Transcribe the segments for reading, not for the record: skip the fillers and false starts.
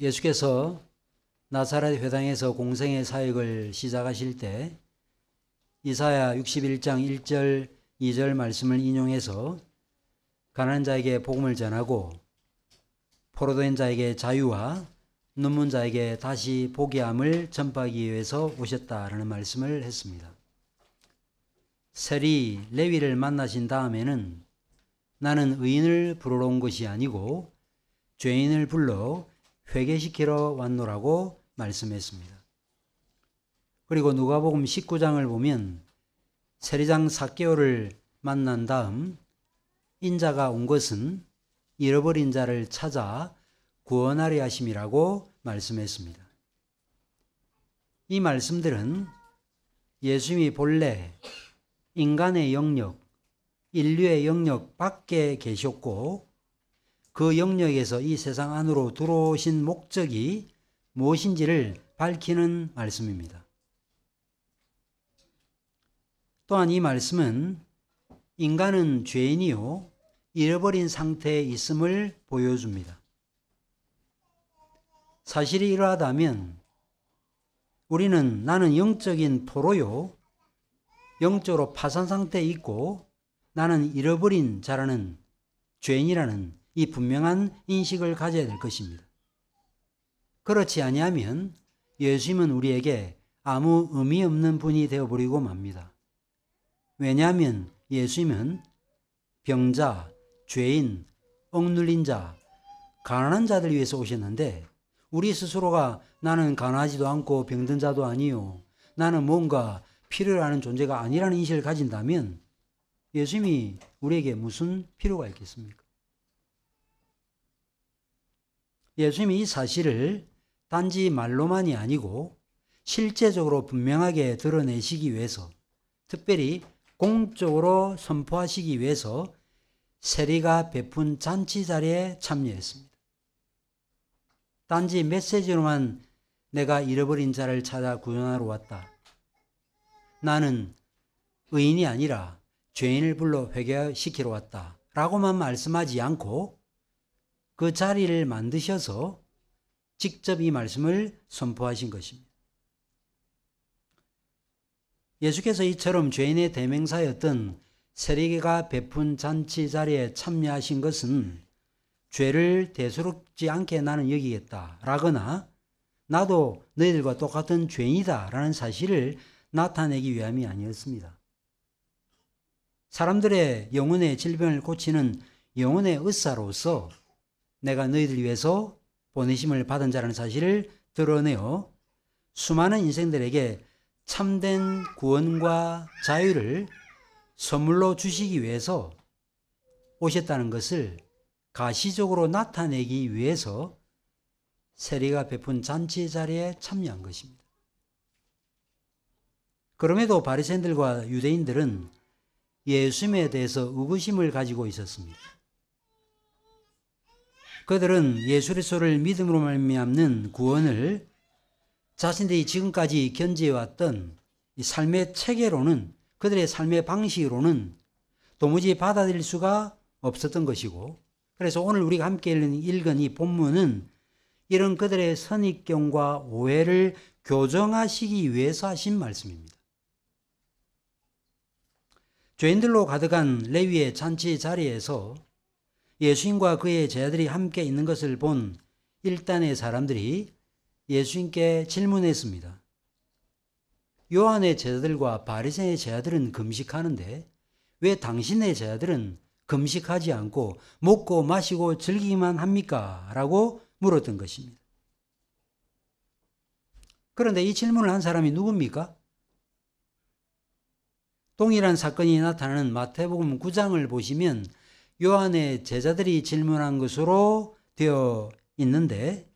예수께서 나사렛 회당에서 공생의 사역을 시작하실 때 이사야 61장 1절 2절 말씀을 인용해서 가난한 자에게 복음을 전하고 포로된 자에게 자유와 눈먼 자에게 다시 보게 함을 전파하기 위해서 오셨다라는 말씀을 했습니다. 세리 레위를 만나신 다음에는 나는 의인을 부르러 온 것이 아니고 죄인을 불러 회개시키러 왔노라고 말씀했습니다. 그리고 누가복음 19장을 보면 세리장 삭개오를 만난 다음 인자가 온 것은 잃어버린 자를 찾아 구원하려 하심이라고 말씀했습니다. 이 말씀들은 예수님이 본래 인간의 영역, 인류의 영역 밖에 계셨고 그 영역에서 이 세상 안으로 들어오신 목적이 무엇인지를 밝히는 말씀입니다. 또한 이 말씀은 인간은 죄인이요 잃어버린 상태에 있음을 보여줍니다. 사실이 이러하다면 우리는 나는 영적인 포로요 영적으로 파산 상태에 있고 나는 잃어버린 자라는 죄인이라는 이 분명한 인식을 가져야 될 것입니다. 그렇지 아니하면 예수님은 우리에게 아무 의미 없는 분이 되어버리고 맙니다. 왜냐하면 예수님은 병자, 죄인, 억눌린 자, 가난한 자들 위해서 오셨는데 우리 스스로가 나는 가난하지도 않고 병든 자도 아니요 나는 뭔가 필요로 하는 존재가 아니라는 인식을 가진다면 예수님이 우리에게 무슨 필요가 있겠습니까? 예수님이 이 사실을 단지 말로만이 아니고 실제적으로 분명하게 드러내시기 위해서 특별히 공적으로 선포하시기 위해서 세리가 베푼 잔치 자리에 참여했습니다. 단지 메시지로만 내가 잃어버린 자를 찾아 구원하러 왔다. 나는 의인이 아니라 죄인을 불러 회개시키러 왔다. 라고만 말씀하지 않고 그 자리를 만드셔서 직접 이 말씀을 선포하신 것입니다. 예수께서 이처럼 죄인의 대명사였던 세리가 베푼 잔치 자리에 참여하신 것은 죄를 대수롭지 않게 나는 여기겠다 라거나 나도 너희들과 똑같은 죄인이다 라는 사실을 나타내기 위함이 아니었습니다. 사람들의 영혼의 질병을 고치는 영혼의 의사로서 내가 너희들 위해서 보내심을 받은 자라는 사실을 드러내어 수많은 인생들에게 참된 구원과 자유를 선물로 주시기 위해서 오셨다는 것을 가시적으로 나타내기 위해서 세리가 베푼 잔치 자리에 참여한 것입니다. 그럼에도 바리새인들과 유대인들은 예수님에 대해서 의구심을 가지고 있었습니다. 그들은 예수 그리스도를 믿음으로 말미암는 구원을 자신들이 지금까지 견지해왔던 이 삶의 체계로는 그들의 삶의 방식으로는 도무지 받아들일 수가 없었던 것이고 그래서 오늘 우리가 함께 읽은 이 본문은 이런 그들의 선입견과 오해를 교정하시기 위해서 하신 말씀입니다. 죄인들로 가득한 레위의 잔치 자리에서 예수님과 그의 제자들이 함께 있는 것을 본 일단의 사람들이 예수님께 질문했습니다. 요한의 제자들과 바리새인의 제자들은 금식하는데 왜 당신의 제자들은 금식하지 않고 먹고 마시고 즐기기만 합니까? 라고 물었던 것입니다. 그런데 이 질문을 한 사람이 누굽니까? 동일한 사건이 나타나는 마태복음 9장을 보시면 요한의 제자들이 질문한 것으로 되어 있는데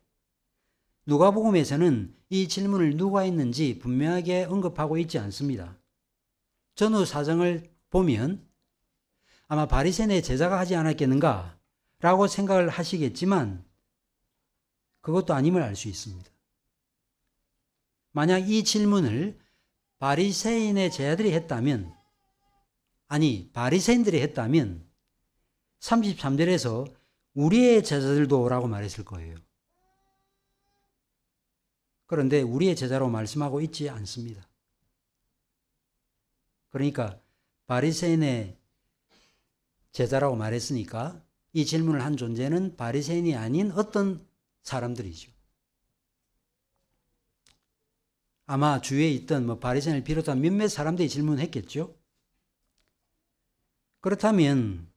누가복음에서는 이 질문을 누가 했는지 분명하게 언급하고 있지 않습니다. 전후 사정을 보면 아마 바리새인의 제자가 하지 않았겠는가 라고 생각을 하시겠지만 그것도 아님을 알 수 있습니다. 만약 이 질문을 바리새인의 제자들이 했다면 아니 바리새인들이 했다면 33절에서 우리의 제자들도 라고 말했을 거예요. 그런데 우리의 제자라고 말씀하고 있지 않습니다. 그러니까 바리새인의 제자라고 말했으니까 이 질문을 한 존재는 바리새인이 아닌 어떤 사람들이죠. 아마 주위에 있던 바리새인을 비롯한 몇몇 사람들이 질문했겠죠. 그렇다면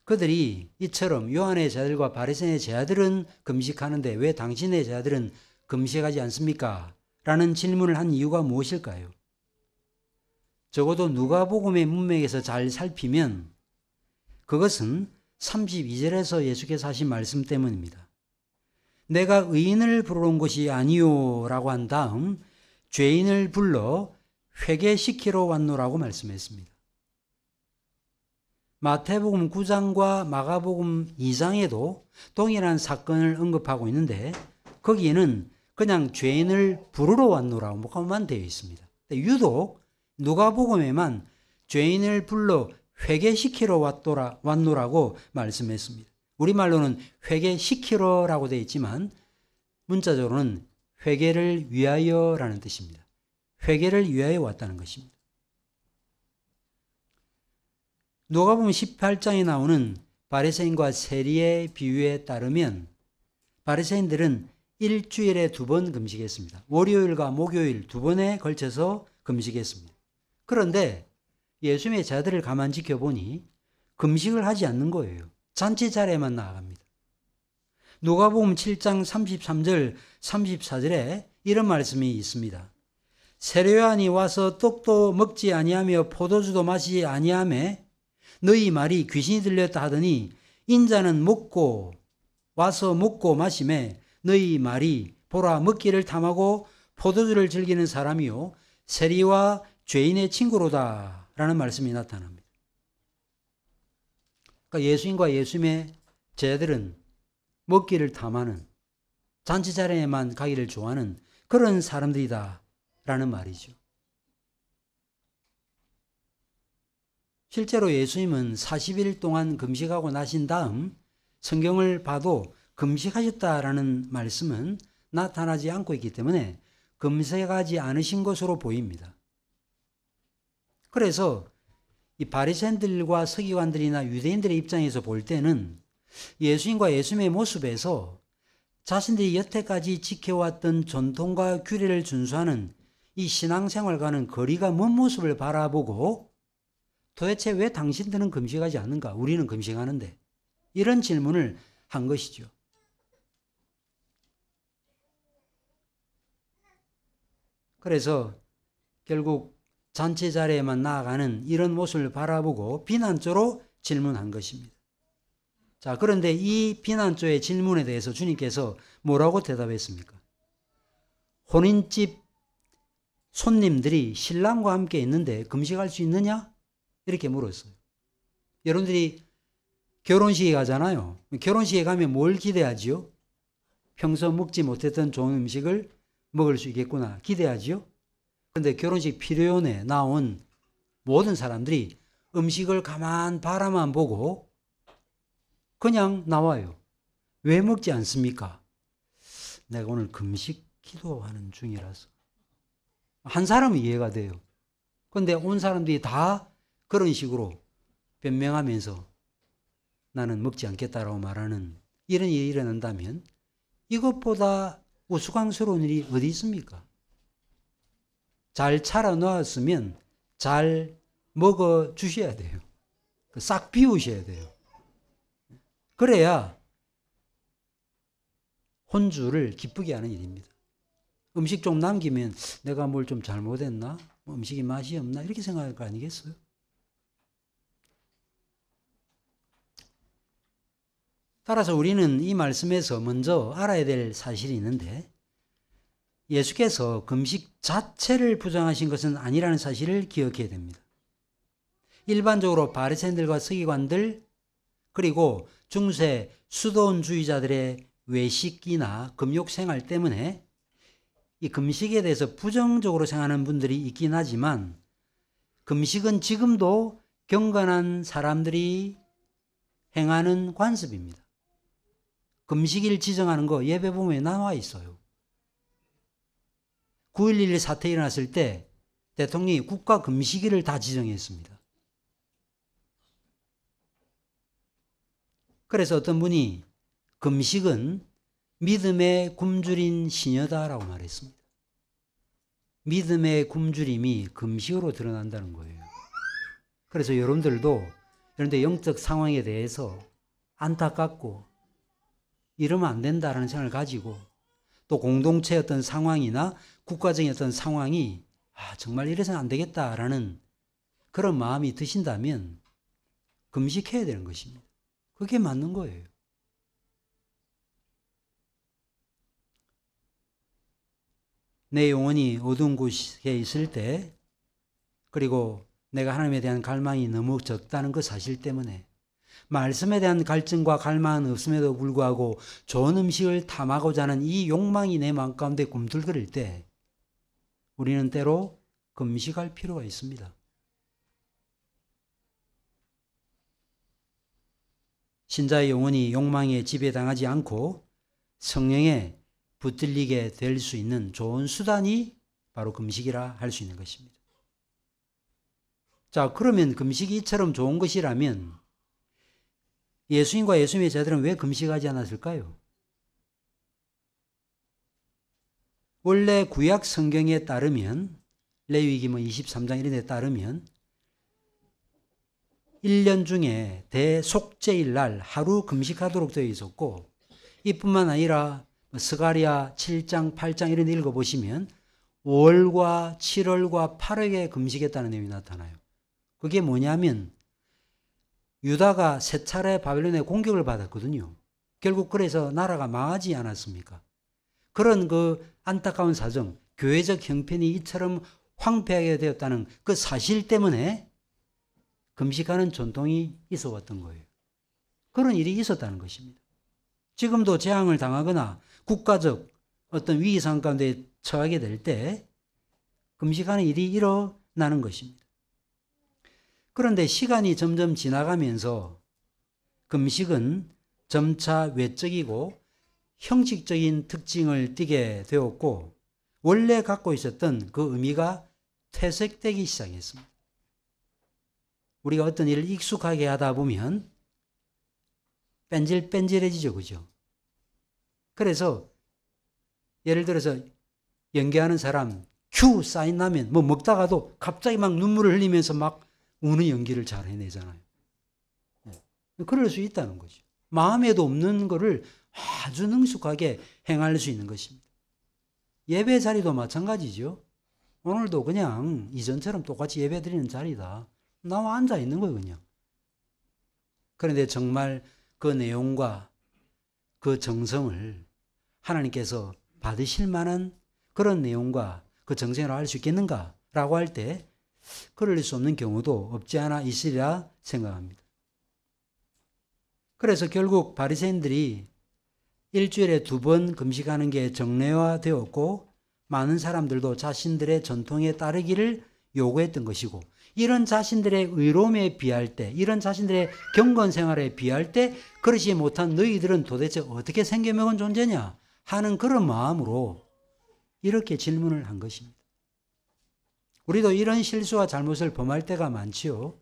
그들이 이처럼 요한의 제자들과 바리새인의 제자들은 금식하는데 왜 당신의 제자들은 금식하지 않습니까? 라는 질문을 한 이유가 무엇일까요? 적어도 누가복음의 문맥에서 잘 살피면 그것은 32절에서 예수께서 하신 말씀 때문입니다. 내가 의인을 부르러 온 것이 아니요 라고 한 다음 죄인을 불러 회개시키러 왔노라고 말씀했습니다. 마태복음 9장과 마가복음 2장에도 동일한 사건을 언급하고 있는데 거기에는 그냥 죄인을 부르러 왔노라고만 되어 있습니다. 유독 누가복음에만 죄인을 불러 회개시키러 왔노라고 말씀했습니다. 우리말로는 회개시키러라고 되어 있지만 문자적으로는 회개를 위하여라는 뜻입니다. 회개를 위하여 왔다는 것입니다. 누가복음 18장에 나오는 바리새인과 세리의 비유에 따르면 바리새인들은 일주일에 2번 금식했습니다. 월요일과 목요일 2번에 걸쳐서 금식했습니다. 그런데 예수님의 제자들을 가만히 지켜보니 금식을 하지 않는 거예요. 잔치 자리에만 나아갑니다. 누가복음 7장 33절 34절에 이런 말씀이 있습니다. 세례요한이 와서 떡도 먹지 아니하며 포도주도 마시지 아니하며 너희 말이 귀신이 들렸다 하더니 인자는 와서 먹고 마시매 너희 말이 보라 먹기를 탐하고 포도주를 즐기는 사람이요 세리와 죄인의 친구로다 라는 말씀이 나타납니다. 그러니까 예수님과 예수님의 제자들은 먹기를 탐하는 잔치 자리에만 가기를 좋아하는 그런 사람들이다 라는 말이죠. 실제로 예수님은 40일 동안 금식하고 나신 다음 성경을 봐도 금식하셨다라는 말씀은 나타나지 않고 있기 때문에 금식하지 않으신 것으로 보입니다. 그래서 이 바리새인들과 서기관들이나 유대인들의 입장에서 볼 때는 예수님과 예수님의 모습에서 자신들이 여태까지 지켜왔던 전통과 규례를 준수하는 이 신앙생활과는 거리가 먼 모습을 바라보고 도대체 왜 당신들은 금식하지 않는가? 우리는 금식하는데. 이런 질문을 한 것이죠. 그래서 결국 잔치 자리에만 나아가는 이런 모습을 바라보고 비난조로 질문한 것입니다. 자, 그런데 이 비난조의 질문에 대해서 주님께서 뭐라고 대답했습니까? 혼인집 손님들이 신랑과 함께 있는데 금식할 수 있느냐? 이렇게 물었어요. 여러분들이 결혼식에 가잖아요. 결혼식에 가면 뭘 기대하지요? 평소 먹지 못했던 좋은 음식을 먹을 수 있겠구나 기대하지요? 그런데 결혼식 피로연에 나온 모든 사람들이 음식을 가만 바라만 보고 그냥 나와요. 왜 먹지 않습니까? 내가 오늘 금식 기도하는 중이라서. 한 사람은 이해가 돼요. 그런데 온 사람들이 다 그런 식으로 변명하면서 나는 먹지 않겠다라고 말하는 이런 일이 일어난다면 이것보다 우스꽝스러운 일이 어디 있습니까? 잘 차려놓았으면 잘 먹어 주셔야 돼요. 싹 비우셔야 돼요. 그래야 혼주를 기쁘게 하는 일입니다. 음식 좀 남기면 내가 뭘 좀 잘못했나? 음식이 맛이 없나? 이렇게 생각할 거 아니겠어요? 따라서 우리는 이 말씀에서 먼저 알아야 될 사실이 있는데 예수께서 금식 자체를 부정하신 것은 아니라는 사실을 기억해야 됩니다. 일반적으로 바리새인들과 서기관들 그리고 중세 수도원주의자들의 외식이나 금욕 생활 때문에 이 금식에 대해서 부정적으로 생각하는 분들이 있긴 하지만 금식은 지금도 경건한 사람들이 행하는 관습입니다. 금식일 지정하는 거 예배보험에 나와 있어요. 9.11 사태 일어났을 때 대통령이 국가 금식일을 다 지정했습니다. 그래서 어떤 분이 금식은 믿음의 굶주린 시녀다라고 말했습니다. 믿음의 굶주림이 금식으로 드러난다는 거예요. 그래서 여러분들도 영적 상황에 대해서 안타깝고 이러면 안 된다라는 생각을 가지고 또 공동체의 어떤 상황이나 국가적인 어떤 상황이 정말 이래서는 안 되겠다라는 그런 마음이 드신다면 금식해야 되는 것입니다. 그게 맞는 거예요. 내 영혼이 어두운 곳에 있을 때, 그리고 내가 하나님에 대한 갈망이 너무 적다는 그 사실 때문에 말씀에 대한 갈증과 갈망은 없음에도 불구하고 좋은 음식을 탐하고자 하는 이 욕망이 내 마음 가운데 꿈틀거릴 때 우리는 때로 금식할 필요가 있습니다. 신자의 영혼이 욕망에 지배당하지 않고 성령에 붙들리게 될 수 있는 좋은 수단이 바로 금식이라 할 수 있는 것입니다. 자, 그러면 금식이 이처럼 좋은 것이라면 예수님과 예수님의 제자들은 왜 금식하지 않았을까요? 원래 구약 성경에 따르면, 레위기 23장 이런 데 따르면 1년 중에 대속죄일 날 하루 금식하도록 되어 있었고, 이뿐만 아니라 스가랴 7장, 8장 이런 데 읽어보시면 5월과 7월과 8월에 금식했다는 내용이 나타나요. 그게 뭐냐면 유다가 세 차례 바벨론의 공격을 받았거든요. 결국 그래서 나라가 망하지 않았습니까? 그런 그 안타까운 사정, 교회적 형편이 이처럼 황폐하게 되었다는 그 사실 때문에 금식하는 전통이 있어 왔던 거예요. 그런 일이 있었다는 것입니다. 지금도 재앙을 당하거나 국가적 어떤 위기 상황 가운데 처하게 될 때 금식하는 일이 일어나는 것입니다. 그런데 시간이 점점 지나가면서 금식은 점차 외적이고 형식적인 특징을 띠게 되었고 원래 갖고 있었던 그 의미가 퇴색되기 시작했습니다. 우리가 어떤 일을 익숙하게 하다 보면 뺀질뺀질해지죠, 그죠? 그래서 예를 들어서 연기하는 사람 큐 사인 나면 먹다가도 갑자기 막 눈물을 흘리면서 막 우는 연기를 잘 해내잖아요. 그럴 수 있다는 거죠. 마음에도 없는 거를 아주 능숙하게 행할 수 있는 것입니다. 예배 자리도 마찬가지죠. 오늘도 그냥 이전처럼 똑같이 예배 드리는 자리다. 나와 앉아 있는 거예요, 그냥. 그런데 정말 그 내용과 그 정성을 하나님께서 받으실 만한 그런 내용과 그 정성으로 할 수 있겠는가라고 할 때 그럴 수 없는 경우도 없지 않아 있으리라 생각합니다. 그래서 결국 바리새인들이 일주일에 2번 금식하는 게 정례화되었고 많은 사람들도 자신들의 전통에 따르기를 요구했던 것이고 이런 자신들의 의로움에 비할 때 이런 자신들의 경건 생활에 비할 때 그렇지 못한 너희들은 도대체 어떻게 생겨먹은 존재냐 하는 그런 마음으로 이렇게 질문을 한 것입니다. 우리도 이런 실수와 잘못을 범할 때가 많지요.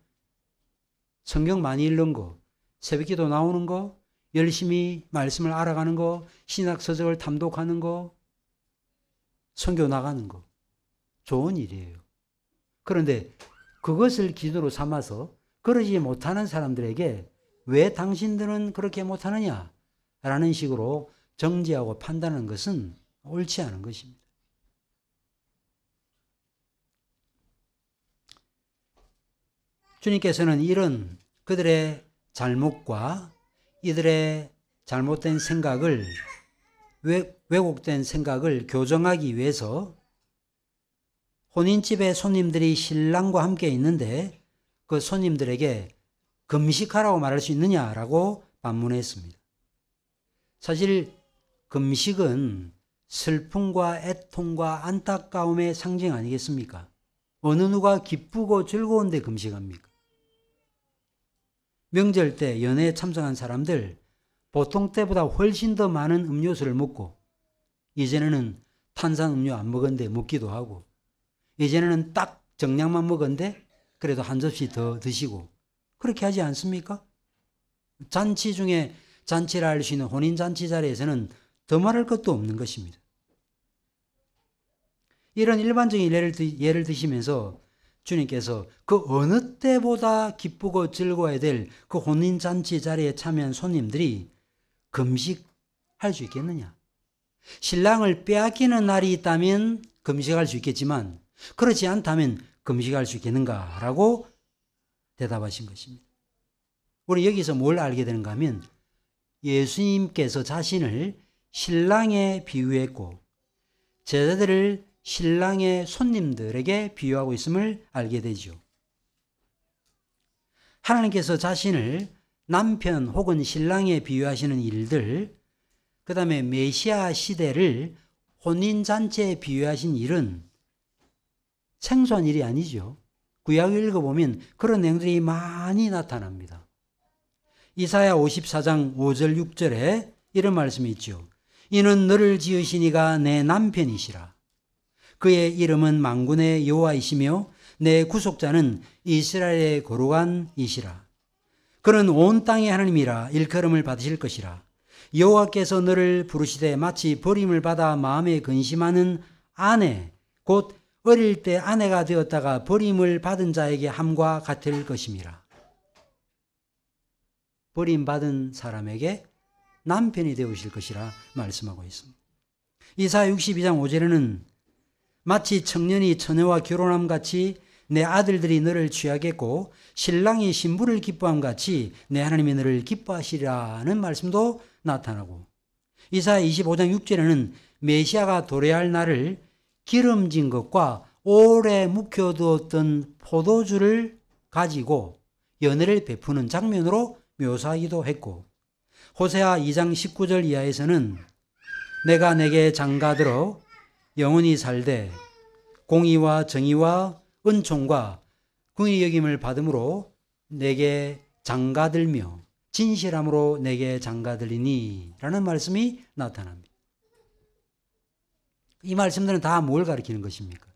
성경 많이 읽는 거, 새벽기도 나오는 거, 열심히 말씀을 알아가는 거, 신학서적을 탐독하는 거, 선교 나가는 거 좋은 일이에요. 그런데 그것을 기도로 삼아서 그러지 못하는 사람들에게 왜 당신들은 그렇게 못하느냐 라는 식으로 정죄하고 판단하는 것은 옳지 않은 것입니다. 주님께서는 이런 그들의 잘못과 이들의 잘못된 생각을 왜곡된 생각을 교정하기 위해서 혼인집에 손님들이 신랑과 함께 있는데 그 손님들에게 금식하라고 말할 수 있느냐라고 반문했습니다. 사실 금식은 슬픔과 애통과 안타까움의 상징 아니겠습니까? 어느 누가 기쁘고 즐거운데 금식합니까? 명절 때 연회에 참석한 사람들 보통 때보다 훨씬 더 많은 음료수를 먹고 이제는 탄산음료 안 먹었는데 먹기도 하고, 예전에는 딱 정량만 먹었는데 그래도 한 접시 더 드시고, 그렇게 하지 않습니까? 잔치 중에 잔치를 할 수 있는 혼인잔치 자리에서는 더 말할 것도 없는 것입니다. 이런 일반적인 예를 드시면서 주님께서 그 어느 때보다 기쁘고 즐거워야 될 그 혼인잔치 자리에 참여한 손님들이 금식할 수 있겠느냐? 신랑을 빼앗기는 날이 있다면 금식할 수 있겠지만 그렇지 않다면 금식할 수 있겠는가라고 대답하신 것입니다. 우리 여기서 뭘 알게 되는가 하면 예수님께서 자신을 신랑에 비유했고 제자들을 신랑의 손님들에게 비유하고 있음을 알게 되죠. 하나님께서 자신을 남편 혹은 신랑에 비유하시는 일들, 그 다음에 메시아 시대를 혼인잔치에 비유하신 일은 생소한 일이 아니죠. 구약을 읽어보면 그런 내용들이 많이 나타납니다. 이사야 54장 5절 6절에 이런 말씀이 있죠. 이는 너를 지으신 이가 내 남편이시라. 그의 이름은 만군의 여호와이시며 내 구속자는 이스라엘의 거룩한 이시라. 그는 온 땅의 하나님이라 일컬음을 받으실 것이라. 여호와께서 너를 부르시되 마치 버림을 받아 마음에 근심하는 아내 곧 어릴 때 아내가 되었다가 버림을 받은 자에게 함과 같을 것임이라. 버림받은 사람에게 남편이 되우실 것이라 말씀하고 있습니다. 이사야 62장 5절에는 마치 청년이 처녀와 결혼함 같이 내 아들들이 너를 취하겠고 신랑이 신부를 기뻐함 같이 내 하나님이 너를 기뻐하시리라는 말씀도 나타나고, 이사야 25장 6절에는 메시아가 도래할 날을 기름진 것과 오래 묵혀두었던 포도주를 가지고 연회를 베푸는 장면으로 묘사하기도 했고, 호세아 2장 19절 이하에서는 내가 내게 장가들어 영원히 살되 공의와 정의와 은총과 긍휼히 여김을 받음으로 내게 장가들며 진실함으로 내게 장가들리니 라는 말씀이 나타납니다. 이 말씀들은 다 뭘 가리키는 것입니까?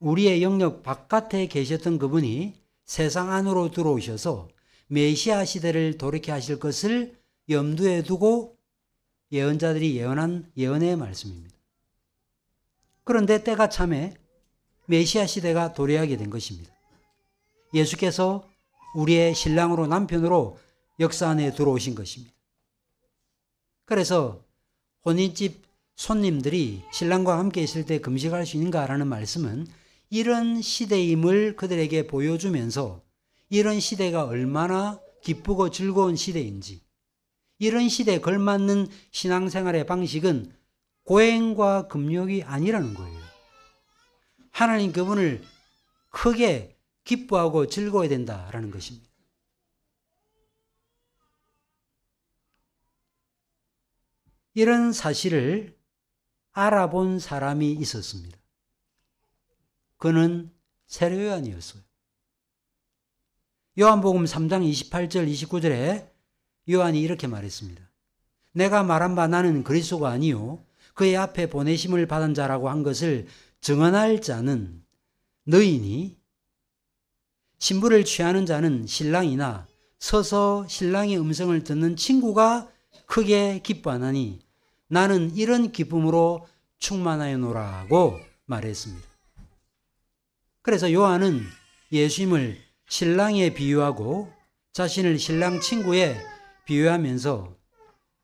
우리의 영역 바깥에 계셨던 그분이 세상 안으로 들어오셔서 메시아 시대를 돌이켜 하실 것을 염두에 두고 예언자들이 예언한 예언의 말씀입니다. 그런데 때가 참에 메시아 시대가 도래하게 된 것입니다. 예수께서 우리의 신랑으로 남편으로 역사 안에 들어오신 것입니다. 그래서 혼인집 손님들이 신랑과 함께 있을 때 금식할 수 있는가라는 말씀은 이런 시대임을 그들에게 보여주면서 이런 시대가 얼마나 기쁘고 즐거운 시대인지, 이런 시대에 걸맞는 신앙생활의 방식은 고행과 금욕이 아니라는 거예요. 하나님 그분을 크게 기뻐하고 즐거워야 된다라는 것입니다. 이런 사실을 알아본 사람이 있었습니다. 그는 세례요한이었어요. 요한복음 3장 28절 29절에 요한이 이렇게 말했습니다. 내가 말한 바 나는 그리스도가 아니요 그의 앞에 보내심을 받은 자라고 한 것을 증언할 자는 너희니 신부를 취하는 자는 신랑이나 서서 신랑의 음성을 듣는 친구가 크게 기뻐하나니 나는 이런 기쁨으로 충만하여노라고 말했습니다. 그래서 요한은 예수님을 신랑에 비유하고 자신을 신랑 친구에 비유하면서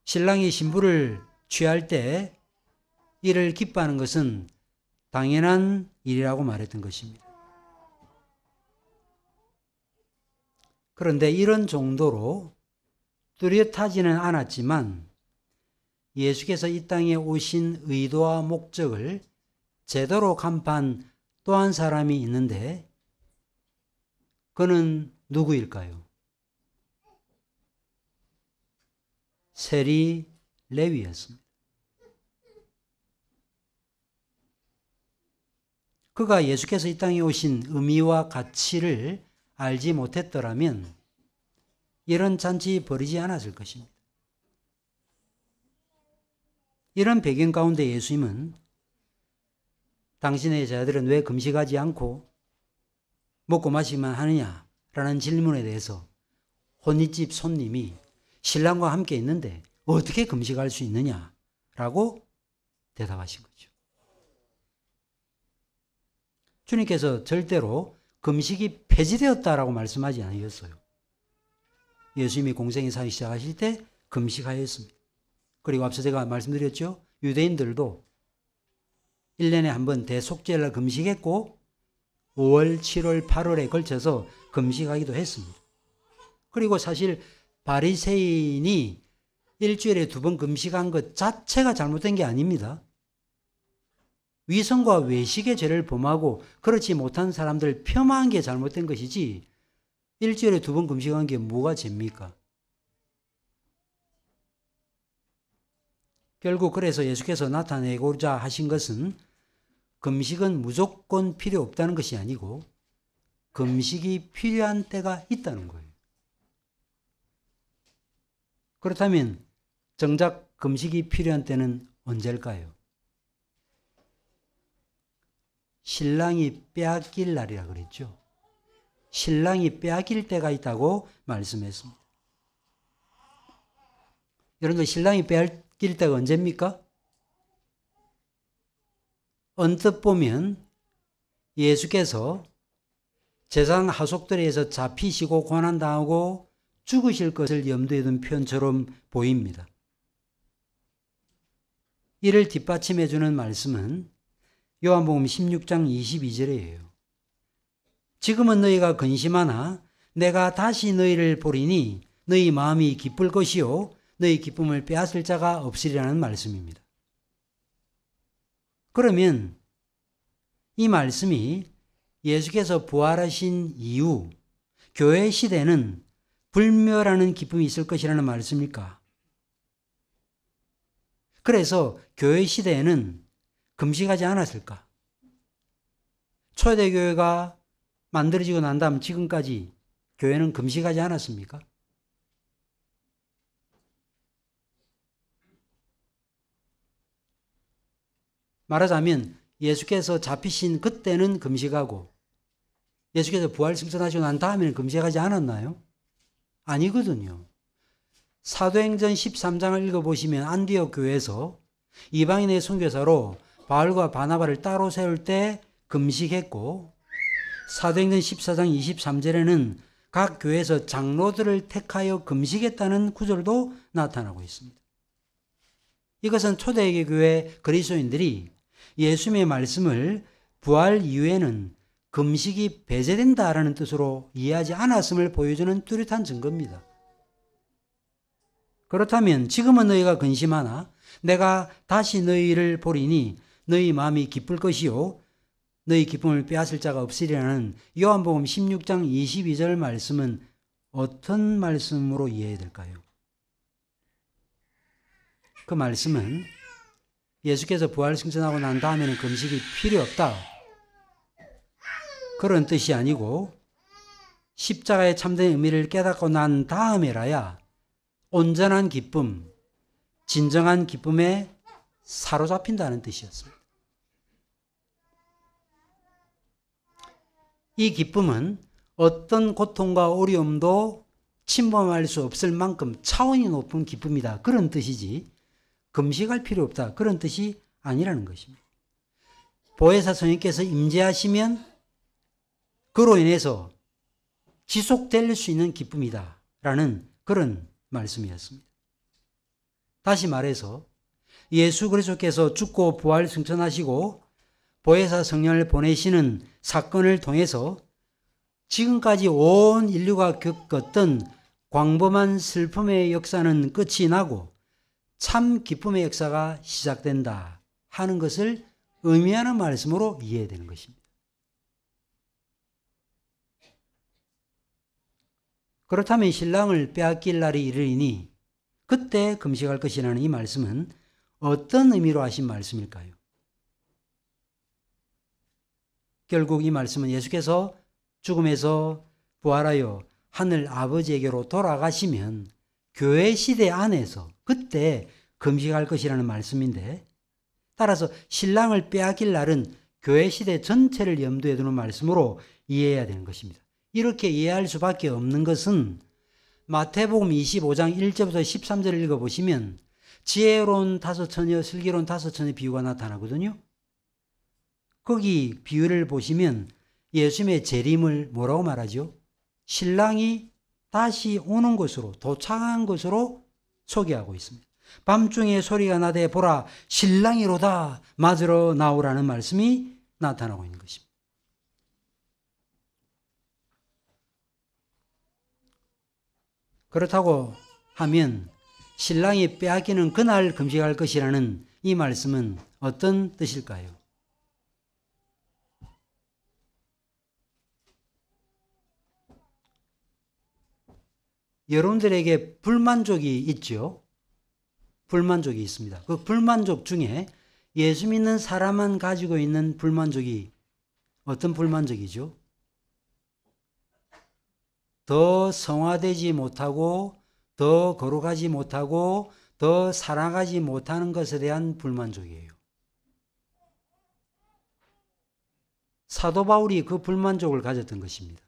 신랑이 신부를 취할 때 이를 기뻐하는 것은 당연한 일이라고 말했던 것입니다. 그런데 이런 정도로 뚜렷하지는 않았지만 예수께서 이 땅에 오신 의도와 목적을 제대로 간파한 또 한 사람이 있는데 그는 누구일까요? 세리 레위였습니다. 그가 예수께서 이 땅에 오신 의미와 가치를 알지 못했더라면 이런 잔치 벌이지 않았을 것입니다. 이런 배경 가운데 예수님은 당신의 제자들은 왜 금식하지 않고 먹고 마시기만 하느냐라는 질문에 대해서 혼인집 손님이 신랑과 함께 있는데 어떻게 금식할 수 있느냐라고 대답하신 거죠. 주님께서 절대로 금식이 폐지되었다라고 말씀하지 않으셨어요. 예수님이 공생의 사역 시작하실 때 금식하였습니다. 그리고 앞서 제가 말씀드렸죠. 유대인들도 1년에 한 번 대속죄를 금식했고 5월, 7월, 8월에 걸쳐서 금식하기도 했습니다. 그리고 사실 바리새인이 일주일에 2번 금식한 것 자체가 잘못된 게 아닙니다. 위선과 외식의 죄를 범하고 그렇지 못한 사람들 폄하한 게 잘못된 것이지 일주일에 2번 금식한 게 뭐가 죄입니까? 결국 그래서 예수께서 나타내고자 하신 것은 금식은 무조건 필요 없다는 것이 아니고 금식이 필요한 때가 있다는 거예요. 그렇다면 정작 금식이 필요한 때는 언제일까요? 신랑이 빼앗길 날이라 그랬죠. 신랑이 빼앗길 때가 있다고 말씀했습니다. 여러분들 신랑이 빼앗길 때가 언제입니까? 언뜻 보면 예수께서 세상 하속들에서 잡히시고 고난당하고 죽으실 것을 염두에 둔 표현처럼 보입니다. 이를 뒷받침해 주는 말씀은 요한복음 16장 22절이에요. 지금은 너희가 근심하나 내가 다시 너희를 보리니 너희 마음이 기쁠 것이요 너희 기쁨을 빼앗을 자가 없으리라는 말씀입니다. 그러면 이 말씀이 예수께서 부활하신 이후 교회 시대는 불멸하는 기쁨이 있을 것이라는 말씀일까? 그래서 교회 시대에는 금식하지 않았을까? 초대교회가 만들어지고 난 다음 지금까지 교회는 금식하지 않았습니까? 말하자면 예수께서 잡히신 그때는 금식하고 예수께서 부활 승천하시고 난 다음에는 금식하지 않았나요? 아니거든요. 사도행전 13장을 읽어보시면 안디옥 교회에서 이방인의 선교사로 바울과 바나바를 따로 세울 때 금식했고 사도행전 14장 23절에는 각 교회에서 장로들을 택하여 금식했다는 구절도 나타나고 있습니다. 이것은 초대의 교회 그리스도인들이 예수님의 말씀을 부활 이후에는 금식이 배제된다라는 뜻으로 이해하지 않았음을 보여주는 뚜렷한 증거입니다. 그렇다면 지금은 너희가 근심하나 내가 다시 너희를 보리니 너희 마음이 기쁠 것이요 너희 기쁨을 빼앗을 자가 없으리라는 요한복음 16장 22절 말씀은 어떤 말씀으로 이해해야 될까요? 그 말씀은 예수께서 부활 승천하고 난 다음에는 금식이 필요 없다. 그런 뜻이 아니고 십자가의 참된 의미를 깨닫고 난 다음에라야 온전한 기쁨, 진정한 기쁨에 사로잡힌다는 뜻이었습니다. 이 기쁨은 어떤 고통과 어려움도 침범할 수 없을 만큼 차원이 높은 기쁨이다. 그런 뜻이지 금식할 필요 없다. 그런 뜻이 아니라는 것입니다. 보혜사 성령께서 임재하시면 그로 인해서 지속될 수 있는 기쁨이다. 라는 그런 말씀이었습니다. 다시 말해서 예수 그리스도께서 죽고 부활 승천하시고 보혜사 성령을 보내시는 사건을 통해서 지금까지 온 인류가 겪었던 광범한 슬픔의 역사는 끝이 나고 참 기쁨의 역사가 시작된다 하는 것을 의미하는 말씀으로 이해되는 것입니다. 그렇다면 신랑을 빼앗길 날이 이르리니 그때 금식할 것이라는 이 말씀은 어떤 의미로 하신 말씀일까요? 결국 이 말씀은 예수께서 죽음에서 부활하여 하늘 아버지에게로 돌아가시면 교회 시대 안에서 그때 금식할 것이라는 말씀인데, 따라서 신랑을 빼앗길 날은 교회 시대 전체를 염두에 두는 말씀으로 이해해야 되는 것입니다. 이렇게 이해할 수밖에 없는 것은 마태복음 25장 1절부터 13절을 읽어보시면 지혜로운 5처녀, 슬기로운 5처녀 비유가 나타나거든요. 거기 비유를 보시면 예수님의 재림을 뭐라고 말하죠? 신랑이 다시 오는 것으로, 도착한 것으로 소개하고 있습니다. 밤중에 소리가 나되 보라 신랑이로다 맞으러 나오라는 말씀이 나타나고 있는 것입니다. 그렇다고 하면 신랑이 빼앗기는 그날 금식할 것이라는 이 말씀은 어떤 뜻일까요? 여러분들에게 불만족이 있죠? 불만족이 있습니다. 그 불만족 중에 예수 믿는 사람만 가지고 있는 불만족이 어떤 불만족이죠? 더 성화되지 못하고, 더 거룩하지 못하고, 더 살아가지 못하는 것에 대한 불만족이에요. 사도 바울이 그 불만족을 가졌던 것입니다.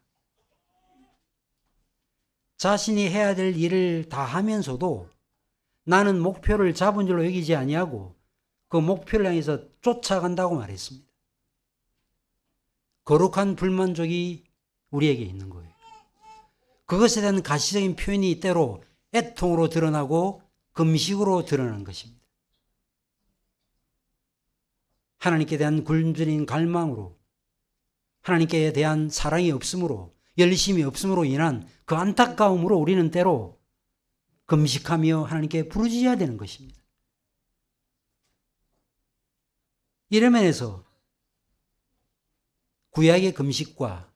자신이 해야 될 일을 다 하면서도 나는 목표를 잡은 줄로 여기지 아니하고 그 목표를 향해서 쫓아간다고 말했습니다. 거룩한 불만족이 우리에게 있는 거예요. 그것에 대한 가시적인 표현이 때로 애통으로 드러나고 금식으로 드러나는 것입니다. 하나님께 대한 굶주린 갈망으로, 하나님께 대한 사랑이 없으므로, 열심이 없음으로 인한 그 안타까움으로 우리는 때로 금식하며 하나님께 부르짖어야 되는 것입니다. 이런 면에서 구약의 금식과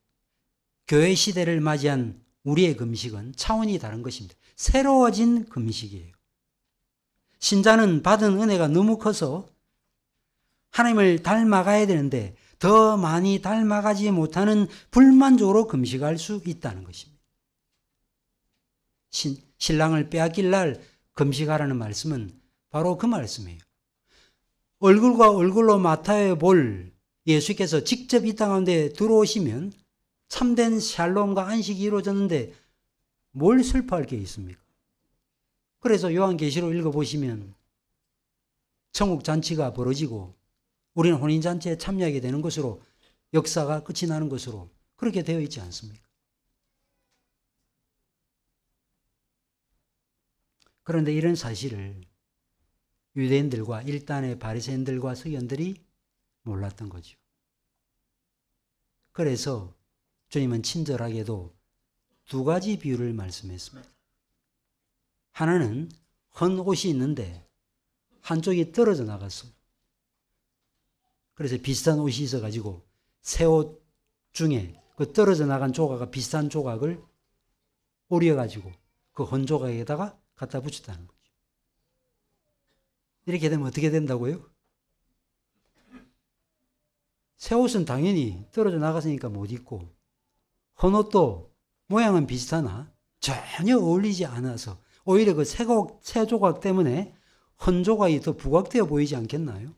교회 시대를 맞이한 우리의 금식은 차원이 다른 것입니다. 새로워진 금식이에요. 신자는 받은 은혜가 너무 커서 하나님을 닮아가야 되는데 더 많이 닮아가지 못하는 불만족으로 금식할 수 있다는 것입니다. 신랑을 빼앗길 날 금식하라는 말씀은 바로 그 말씀이에요. 얼굴과 얼굴로 맞닿아 볼 예수께서 직접 이 땅 가운데 들어오시면 참된 샬롬과 안식이 이루어졌는데 뭘 슬퍼할 게 있습니까? 그래서 요한계시록 읽어보시면 천국 잔치가 벌어지고 우리는 혼인잔치에 참여하게 되는 것으로 역사가 끝이 나는 것으로 그렇게 되어 있지 않습니까? 그런데 이런 사실을 유대인들과 일단의 바리새인들과 서기관들이 몰랐던 거죠. 그래서 주님은 친절하게도 두 가지 비유를 말씀했습니다. 하나는 헌 옷이 있는데 한쪽이 떨어져 나갔어요. 그래서 비슷한 옷이 있어가지고 새 옷 중에 그 떨어져 나간 조각과 비슷한 조각을 오려가지고 그 헌 조각에다가 갖다 붙였다는 거죠. 이렇게 되면 어떻게 된다고요? 새 옷은 당연히 떨어져 나갔으니까 못 입고 헌 옷도 모양은 비슷하나 전혀 어울리지 않아서 오히려 그 새 조각 때문에 헌 조각이 더 부각되어 보이지 않겠나요?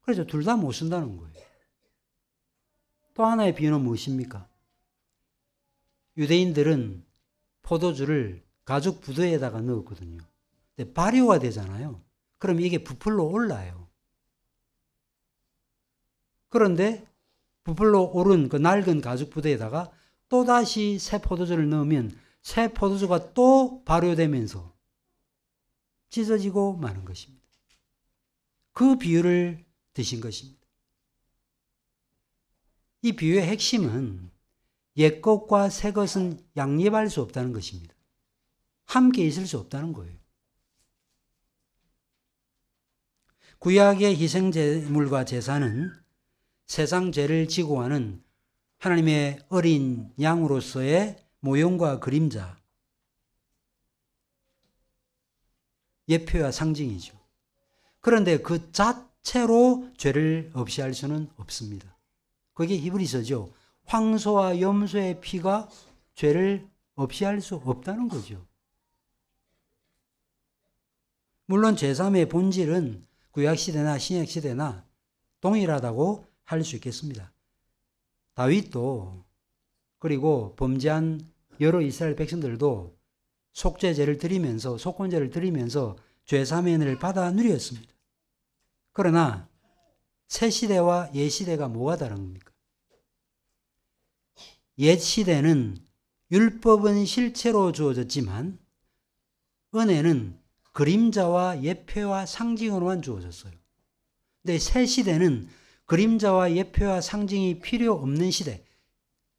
그래서 둘 다 못 쓴다는 거예요. 또 하나의 비유는 무엇입니까? 유대인들은 포도주를 가죽 부두에다가 넣었거든요. 근데 발효가 되잖아요. 그럼 이게 부풀러 올라요. 그런데 부풀러 오른 그 낡은 가죽 부두에다가 또다시 새 포도주를 넣으면 새 포도주가 또 발효되면서 찢어지고 마는 것입니다. 그 비유를 드신 것입니다. 이 비유의 핵심은 옛 것과 새 것은 양립할 수 없다는 것입니다. 함께 있을 수 없다는 거예요. 구약의 희생제물과 제사는 세상 죄를 지고 가는 하나님의 어린 양으로서의 모형과 그림자, 예표와 상징이죠. 그런데 그 자체로 죄를 없이 할 수는 없습니다. 그게 히브리서죠. 황소와 염소의 피가 죄를 없이 할 수 없다는 거죠. 물론 제3의 본질은 구약시대나 신약시대나 동일하다고 할 수 있겠습니다. 다윗도 그리고 범죄한 여러 이스라엘 백성들도 속죄제를 드리면서 속건제를 드리면서 죄사면을 받아 누렸습니다. 그러나 새 시대와 옛 시대가 뭐가 다른 겁니까? 옛 시대는 율법은 실체로 주어졌지만 은혜는 그림자와 예표와 상징으로만 주어졌어요. 근데 새 시대는 그림자와 예표와 상징이 필요 없는 시대,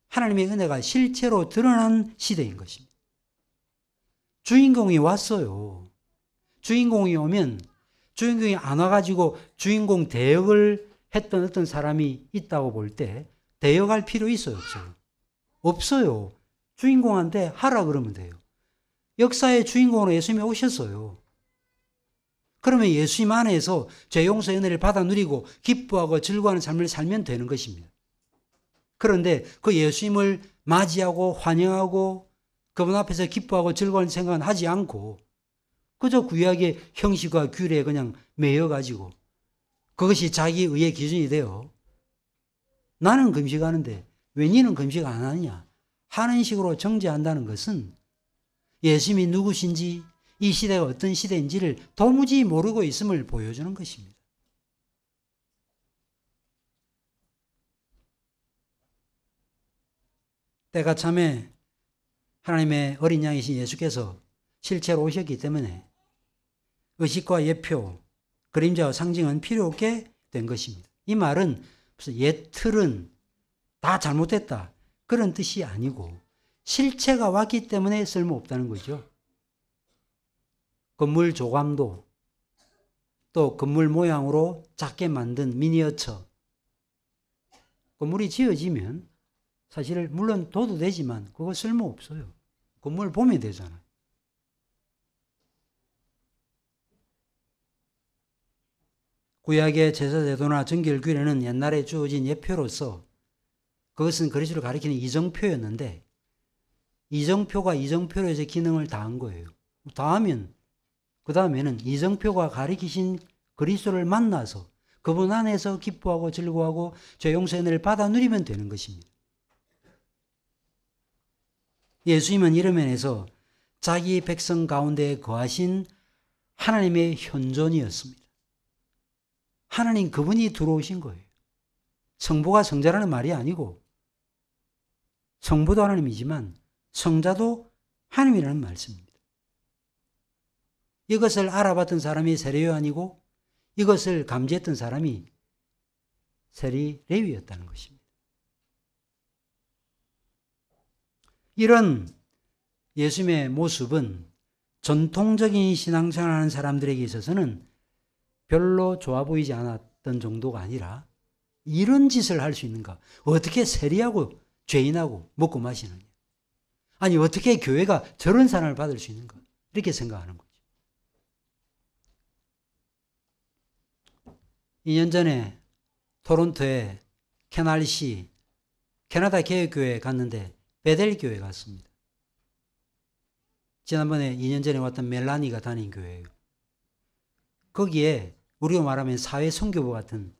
하나님의 은혜가 실체로 드러난 시대인 것입니다. 주인공이 왔어요. 주인공이 오면 주인공이 안 와가지고 주인공 대역을 했던 어떤 사람이 있다고 볼 때 대역할 필요 있어요, 없어요? 없어요. 주인공한테 하라 그러면 돼요. 역사의 주인공으로 예수님이 오셨어요. 그러면 예수님 안에서 죄 용서의 은혜를 받아 누리고 기뻐하고 즐거워하는 삶을 살면 되는 것입니다. 그런데 그 예수님을 맞이하고 환영하고 그분 앞에서 기뻐하고 즐거워하는 생각은 하지 않고 그저 구약의 형식과 규례에 그냥 매여가지고 그것이 자기 의의 기준이 돼요. 나는 금식하는데 왜 너는 금식 안 하느냐 하는 식으로 정죄한다는 것은 예수님이 누구신지 이 시대가 어떤 시대인지를 도무지 모르고 있음을 보여주는 것입니다. 때가 참에 하나님의 어린 양이신 예수께서 실체로 오셨기 때문에 의식과 예표, 그림자와 상징은 필요 없게 된 것입니다. 이 말은 무슨 옛 틀은 다 잘못됐다 그런 뜻이 아니고 실체가 왔기 때문에 쓸모없다는 거죠. 건물 조감도 또 건물 모양으로 작게 만든 미니어처 건물이 지어지면 사실 물론 둬도 되지만 그거 쓸모없어요. 건물 보면 되잖아요. 구약의 제사제도나 정결규례는 옛날에 주어진 예표로서 그것은 그리스도를 가리키는 이정표였는데 이정표가 이정표로 해서 기능을 다한 거예요. 그 다음에는 이정표가 가리키신 그리스도를 만나서 그분 안에서 기뻐하고 즐거워하고 죄 용서의 은혜를 받아 누리면 되는 것입니다. 예수님은 이런 면에서 자기 백성 가운데 거하신 하나님의 현존이었습니다. 하나님 그분이 들어오신 거예요. 성부가 성자라는 말이 아니고 성부도 하나님이지만 성자도 하나님이라는 말씀입니다. 이것을 알아봤던 사람이 세례요한이고 이것을 감지했던 사람이 세리 레위였다는 것입니다. 이런 예수님의 모습은 전통적인 신앙생활을 하는 사람들에게 있어서는 별로 좋아 보이지 않았던 정도가 아니라 이런 짓을 할 수 있는가? 어떻게 세리하고 죄인하고 먹고 마시느냐? 아니 어떻게 교회가 저런 사랑을 받을 수 있는가? 이렇게 생각하는 거죠. 2년 전에 토론토에 캐날시 캐나다 개혁교회에 갔는데 베델 교회 갔습니다. 지난번에 2년 전에 왔던 멜라니가 다닌 교회예요. 거기에 우리가 말하면 사회선교부 같은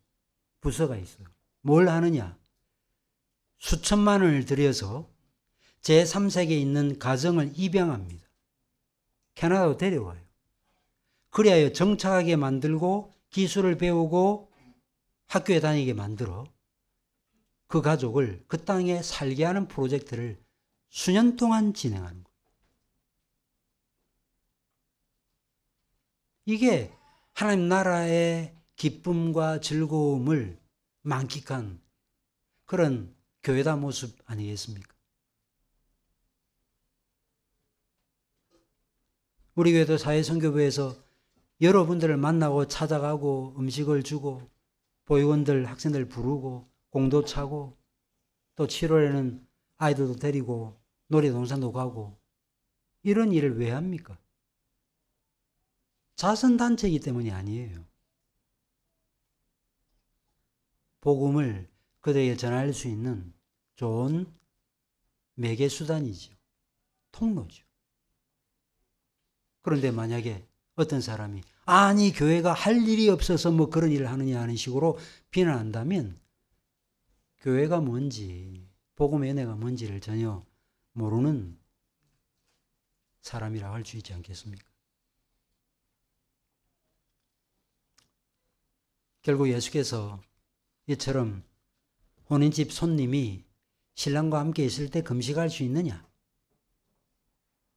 부서가 있어요. 뭘 하느냐? 수천만 원을 들여서 제3세계에 있는 가정을 입양합니다. 캐나다로 데려와요. 그래야 정착하게 만들고 기술을 배우고 학교에 다니게 만들어 그 가족을 그 땅에 살게 하는 프로젝트를 수년 동안 진행하는 거예요. 이게 하나님 나라의 기쁨과 즐거움을 만끽한 그런 교회다 모습 아니겠습니까? 우리 교회도 사회선교부에서 여러분들을 만나고 찾아가고 음식을 주고 보육원들 학생들 부르고 공도 차고 또 7월에는 아이들도 데리고 놀이동산도 가고 이런 일을 왜 합니까? 자선단체이기 때문이 아니에요. 복음을 그들에게 전할 수 있는 좋은 매개수단이죠. 통로죠. 그런데 만약에 어떤 사람이 아니 교회가 할 일이 없어서 뭐 그런 일을 하느냐 하는 식으로 비난한다면 교회가 뭔지 복음의 은혜가 뭔지를 전혀 모르는 사람이라고 할 수 있지 않겠습니까? 결국 예수께서 이처럼 혼인집 손님이 신랑과 함께 있을 때 금식할 수 있느냐?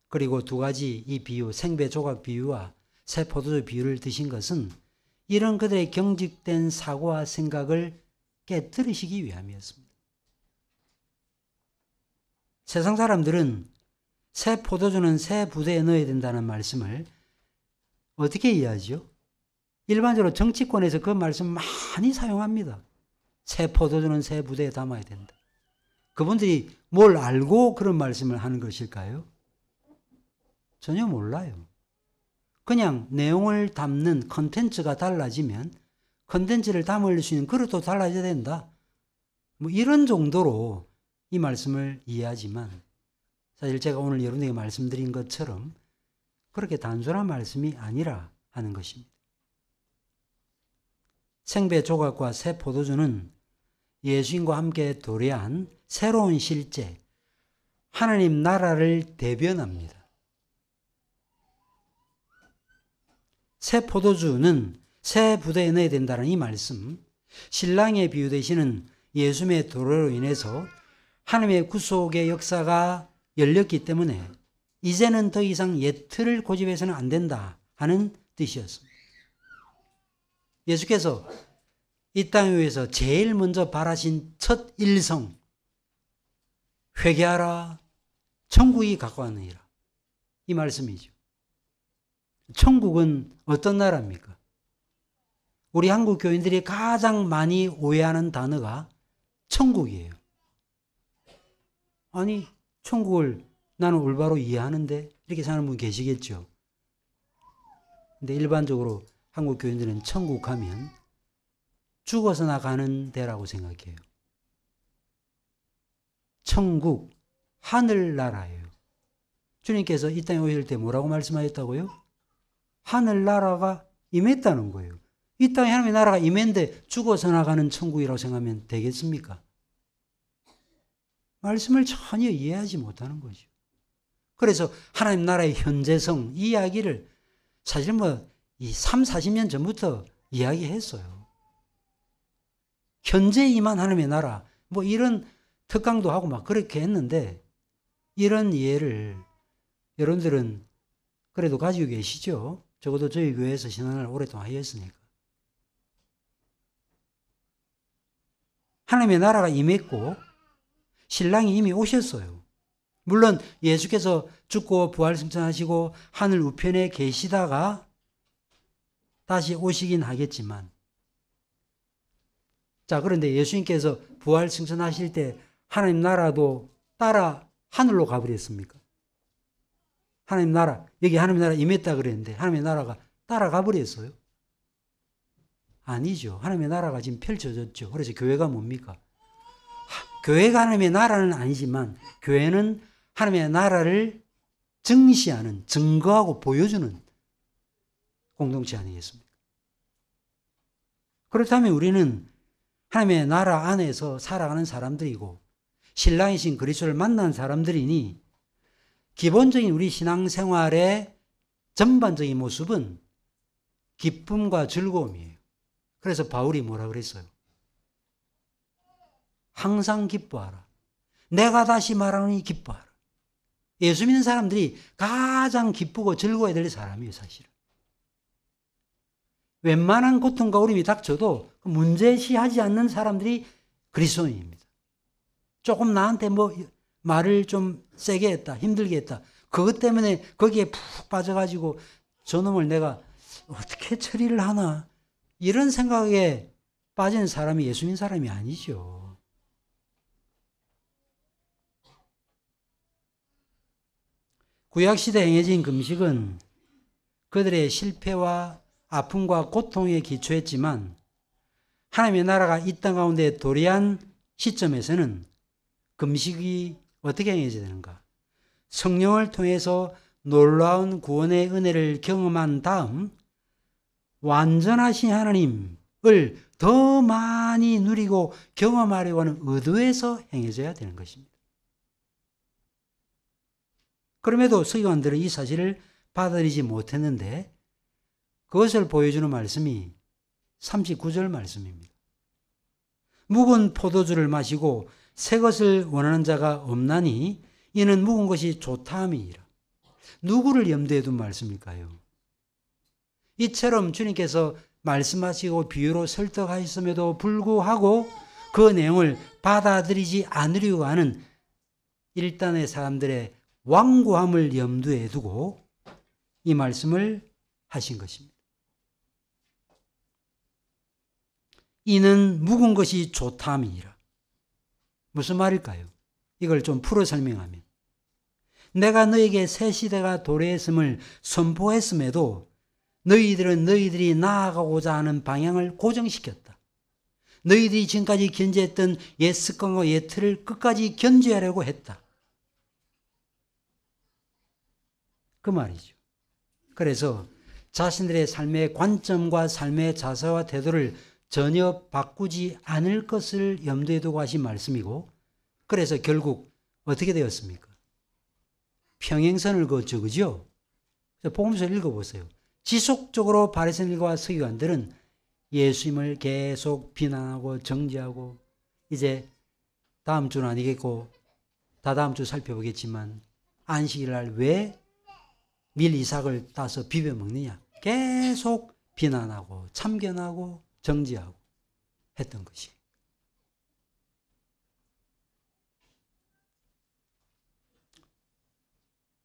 그리고 두 가지 이 비유, 생배 조각 비유와 새 포도주 비유를 드신 것은 이런 그들의 경직된 사고와 생각을 깨뜨리시기 위함이었습니다. 세상 사람들은 새 포도주는 새 부대에 넣어야 된다는 말씀을 어떻게 이해하죠? 일반적으로 정치권에서 그 말씀 많이 사용합니다. 새 포도주는 새 부대에 담아야 된다. 그분들이 뭘 알고 그런 말씀을 하는 것일까요? 전혀 몰라요. 그냥 내용을 담는 컨텐츠가 달라지면 컨텐츠를 담을 수 있는 그릇도 달라져야 된다. 뭐 이런 정도로 이 말씀을 이해하지만 사실 제가 오늘 여러분에게 말씀드린 것처럼 그렇게 단순한 말씀이 아니라 하는 것입니다. 생배 조각과 새 포도주는 예수님과 함께 도래한 새로운 실제, 하나님 나라를 대변합니다. 새 포도주는 새 부대에 넣어야 된다는 이 말씀, 신랑의 비유 되시는 예수님의 도래로 인해서 하나님의 구속의 역사가 열렸기 때문에 이제는 더 이상 옛 틀을 고집해서는 안 된다 하는 뜻이었습니다. 예수께서 이 땅 위에서 제일 먼저 바라신 첫 일성, 회개하라, 천국이 가까웠느니라. 이 말씀이죠. 천국은 어떤 나라입니까? 우리 한국 교인들이 가장 많이 오해하는 단어가 천국이에요. 아니, 천국을 나는 올바로 이해하는데 이렇게 사는 분 계시겠죠. 근데 일반적으로 한국 교인들은 천국 가면 죽어서 나가는 데라고 생각해요. 천국, 하늘나라예요. 주님께서 이 땅에 오실 때 뭐라고 말씀하셨다고요? 하늘나라가 임했다는 거예요. 이 땅에 하나님의 나라가 임했는데 죽어서 나가는 천국이라고 생각하면 되겠습니까? 말씀을 전혀 이해하지 못하는 거죠. 그래서 하나님 나라의 현재성, 이 이야기를 사실 이 3, 40년 전부터 이야기했어요. 현재 임한 하나님의 나라, 이런 특강도 하고 막 그렇게 했는데 이런 이해를 여러분들은 그래도 가지고 계시죠? 적어도 저희 교회에서 신앙을 오랫동안 하였으니까. 하나님의 나라가 임했고 신랑이 이미 오셨어요. 물론 예수께서 죽고 부활 승천하시고 하늘 우편에 계시다가 다시 오시긴 하겠지만, 자, 그런데 예수님께서 부활 승천하실 때 하나님 나라도 따라 하늘로 가버렸습니까? 하나님 나라, 여기 하나님 나라 임했다 그랬는데 하나님의 나라가 따라가 버렸어요? 아니죠. 하나님의 나라가 지금 펼쳐졌죠. 그래서 교회가 뭡니까? 교회가 하나님의 나라는 아니지만 교회는 하나님의 나라를 증시하는, 증거하고 보여주는 공동체 아니겠습니까? 그렇다면 우리는 하나님의 나라 안에서 살아가는 사람들이고 신랑이신 그리스도를 만난 사람들이니 기본적인 우리 신앙생활의 전반적인 모습은 기쁨과 즐거움이에요. 그래서 바울이 뭐라 그랬어요? 항상 기뻐하라. 내가 다시 말하노니 기뻐하라. 예수 믿는 사람들이 가장 기쁘고 즐거워야 될 사람이에요, 사실은. 웬만한 고통과 어려움이 닥쳐도 문제시하지 않는 사람들이 그리스도인입니다. 조금 나한테 말을 좀 세게 했다, 힘들게 했다. 그것 때문에 거기에 푹 빠져가지고 저놈을 내가 어떻게 처리를 하나, 이런 생각에 빠진 사람이 예수 믿는 사람이 아니죠. 구약시대에 행해진 금식은 그들의 실패와 아픔과 고통에 기초했지만 하나님의 나라가 이 땅 가운데 도래한 시점에서는 금식이 어떻게 행해져야 되는가? 성령을 통해서 놀라운 구원의 은혜를 경험한 다음 완전하신 하나님을 더 많이 누리고 경험하려고 하는 의도에서 행해져야 되는 것입니다. 그럼에도 서기관들은 이 사실을 받아들이지 못했는데 그것을 보여주는 말씀이 39절 말씀입니다. 묵은 포도주를 마시고 새 것을 원하는 자가 없나니 이는 묵은 것이 좋다 함이니라. 누구를 염두에 둔 말씀일까요? 이처럼 주님께서 말씀하시고 비유로 설득하셨음에도 불구하고 그 내용을 받아들이지 않으려고 하는 일단의 사람들의 완고함을 염두에 두고 이 말씀을 하신 것입니다. 이는 묵은 것이 좋다함이니라. 무슨 말일까요? 이걸 좀 풀어 설명하면 내가 너에게 새 시대가 도래했음을 선포했음에도 너희들은 너희들이 나아가고자 하는 방향을 고정시켰다. 너희들이 지금까지 견제했던 옛 습관과 옛 틀을 끝까지 견제하려고 했다. 그 말이죠. 그래서 자신들의 삶의 관점과 삶의 자세와 태도를 전혀 바꾸지 않을 것을 염두에 두고 하신 말씀이고, 그래서 결국 어떻게 되었습니까? 평행선을 그었죠. 그죠? 복음서를 읽어보세요. 지속적으로 바리새인들과 서기관들은 예수님을 계속 비난하고 정죄하고, 이제 다음 주는 아니겠고 다다음 주 살펴보겠지만 안식일 날 왜 밀 이삭을 따서 비벼 먹느냐, 계속 비난하고 참견하고 정죄하고 했던 것이.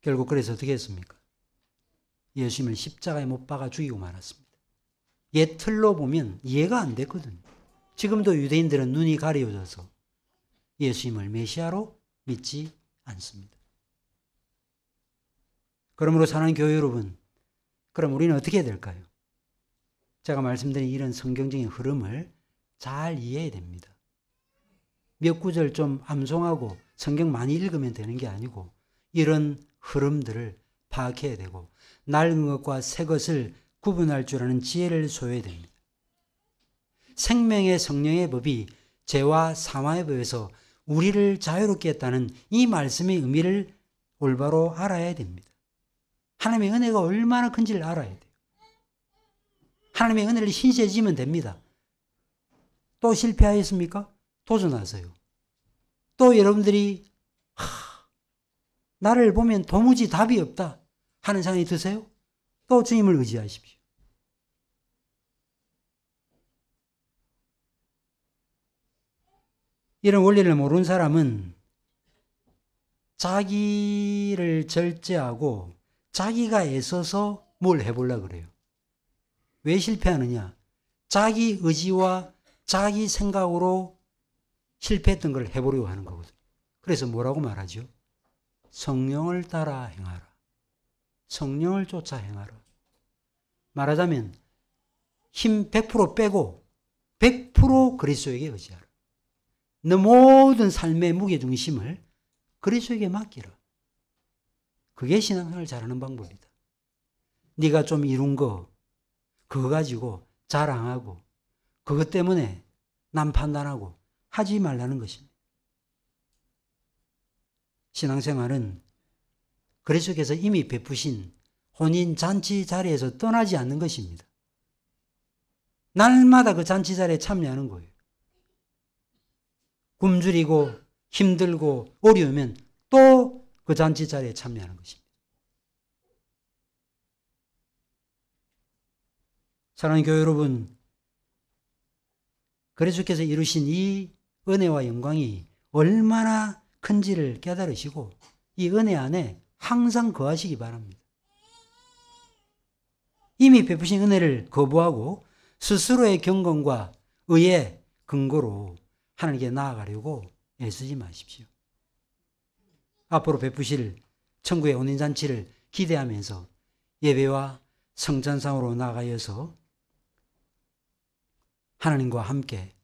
결국 그래서 어떻게 했습니까? 예수님을 십자가에 못 박아 죽이고 말았습니다. 옛 틀로 보면 이해가 안 됐거든요. 지금도 유대인들은 눈이 가려져서 예수님을 메시아로 믿지 않습니다. 그러므로 사랑하는 교회 여러분, 그럼 우리는 어떻게 해야 될까요? 제가 말씀드린 이런 성경적인 흐름을 잘 이해해야 됩니다. 몇 구절 좀 암송하고 성경 많이 읽으면 되는 게 아니고 이런 흐름들을 파악해야 되고 낡은 것과 새 것을 구분할 줄 아는 지혜를 소유해야 됩니다. 생명의 성령의 법이 죄와 사망의 법에서 우리를 자유롭게 했다는 이 말씀의 의미를 올바로 알아야 됩니다. 하나님의 은혜가 얼마나 큰지를 알아야 돼요. 하나님의 은혜를 신시해지면 됩니다. 또 실패하였습니까? 도전하세요. 또 여러분들이 나를 보면 도무지 답이 없다 하는 생각이 드세요? 또 주님을 의지하십시오. 이런 원리를 모르는 사람은 자기를 절제하고 자기가 애써서 뭘 해보려고 그래요. 왜 실패하느냐? 자기 의지와 자기 생각으로 실패했던 걸 해보려고 하는 거거든요. 그래서 뭐라고 말하죠? 성령을 따라 행하라. 성령을 쫓아 행하라. 말하자면 힘 100% 빼고 100% 그리스도에게 의지하라. 너 모든 삶의 무게중심을 그리스도에게 맡기라. 그게 신앙생활을 잘하는 방법이다. 네가 좀 이룬 거 그거 가지고 자랑하고 그것 때문에 남 판단하고 하지 말라는 것입니다. 신앙생활은 그리스도께서 이미 베푸신 혼인 잔치 자리에서 떠나지 않는 것입니다. 날마다 그 잔치 자리에 참여하는 거예요. 굶주리고 힘들고 어려우면 또 그 잔치 자리에 참여하는 것입니다. 사랑하는 교회 여러분, 그리스도께서 이루신 이 은혜와 영광이 얼마나 큰지를 깨달으시고 이 은혜 안에 항상 거하시기 바랍니다. 이미 베푸신 은혜를 거부하고 스스로의 경건과 의의 근거로 하나님께 나아가려고 애쓰지 마십시오. 앞으로 베푸실 천국의 혼인잔치를 기대하면서 예배와 성찬상으로 나아가서 하나님과 함께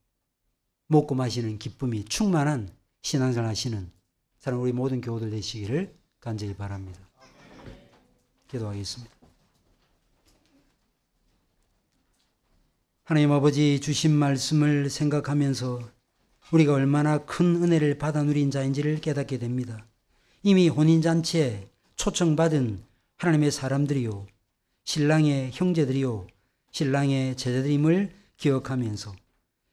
먹고 마시는 기쁨이 충만한 신앙생활 하시는 사랑 우리 모든 교우들 되시기를 간절히 바랍니다. 기도하겠습니다. 하나님 아버지 주신 말씀을 생각하면서 우리가 얼마나 큰 은혜를 받아 누린 자인지를 깨닫게 됩니다. 이미 혼인잔치에 초청받은 하나님의 사람들이요, 신랑의 형제들이요, 신랑의 제자들임을 기억하면서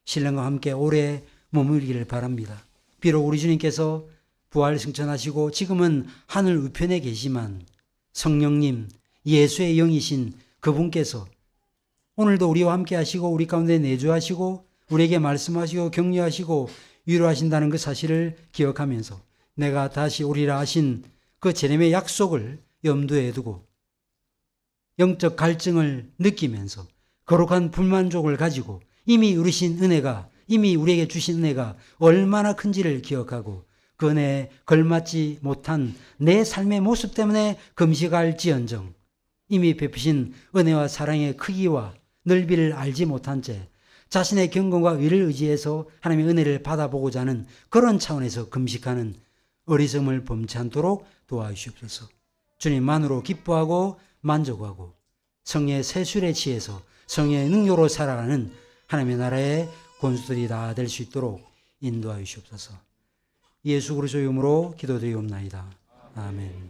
신랑과 함께 오래 머물기를 바랍니다. 비록 우리 주님께서 부활 승천하시고 지금은 하늘 우편에 계시지만 성령님, 예수의 영이신 그분께서 오늘도 우리와 함께 하시고 우리 가운데 내주하시고 우리에게 말씀하시고 격려하시고 위로하신다는 그 사실을 기억하면서 내가 다시 오리라 하신 그 제рем의 약속을 염두에 두고 영적 갈증을 느끼면서 거룩한 불만족을 가지고 이미 누리신 은혜가, 이미 우리에게 주신 은혜가 얼마나 큰지를 기억하고 그 은혜에 걸맞지 못한 내 삶의 모습 때문에 금식할지언정 이미 베푸신 은혜와 사랑의 크기와 넓이를 알지 못한 채 자신의 경건과 의를 의지해서 하나님의 은혜를 받아보고자 하는 그런 차원에서 금식하는 어리석음을 범치 않도록 도와주시옵소서. 주님만으로 기뻐하고 만족하고 성령의 세술에 취해서 성령의 능력으로 살아가는 하나님의 나라의 권수들이 다 될 수 있도록 인도하여 주시옵소서. 예수 그리스도의 이름으로 기도드리옵나이다. 아멘.